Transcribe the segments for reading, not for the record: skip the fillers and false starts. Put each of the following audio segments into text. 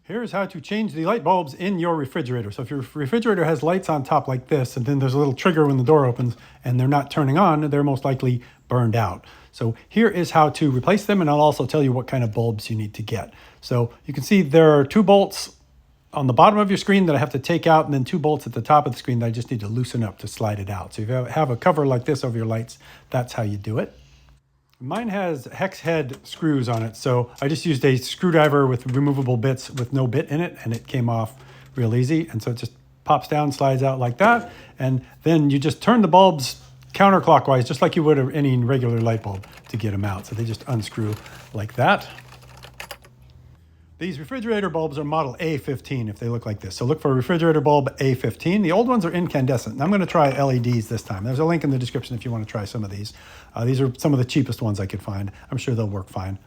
Here's how to change the light bulbs in your refrigerator. So if your refrigerator has lights on top like this, and then there's a little trigger when the door opens and they're not turning on, they're most likely burned out. So here is how to replace them, and I'll also tell you what kind of bulbs you need to get. So you can see there are 2 bolts on the bottom of your screen that I have to take out, and then 2 bolts at the top of the screen that I just need to loosen up to slide it out. So if you have a cover like this over your lights, that's how you do it. Mine has hex head screws on it, so I just used a screwdriver with removable bits with no bit in it, and it came off real easy. And so it just pops down, slides out like that, and then you just turn the bulbs counterclockwise, just like you would any regular light bulb, to get them out. So they just unscrew like that. These refrigerator bulbs are model A15 if they look like this. So look for refrigerator bulb A15. The old ones are incandescent. And I'm going to try LEDs this time. There's a link in the description if you want to try some of these. These are some of the cheapest ones I could find. I'm sure they'll work fine.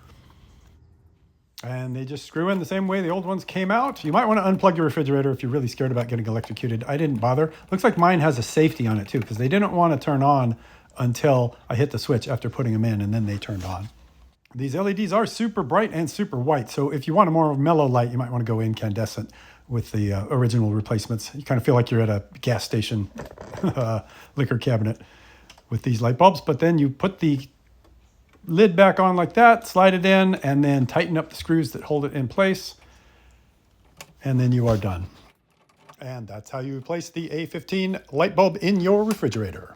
And they just screw in the same way the old ones came out. You might want to unplug your refrigerator if you're really scared about getting electrocuted. I didn't bother. Looks like mine has a safety on it too, because they didn't want to turn on until I hit the switch after putting them in, and then they turned on. These LEDs are super bright and super white, so if you want a more mellow light, you might want to go incandescent with the original replacements. You kind of feel like you're at a gas station liquor cabinet with these light bulbs, but then you put the lid back on like that, slide it in, and then tighten up the screws that hold it in place, and then you are done. And that's how you replace the A15 light bulb in your refrigerator.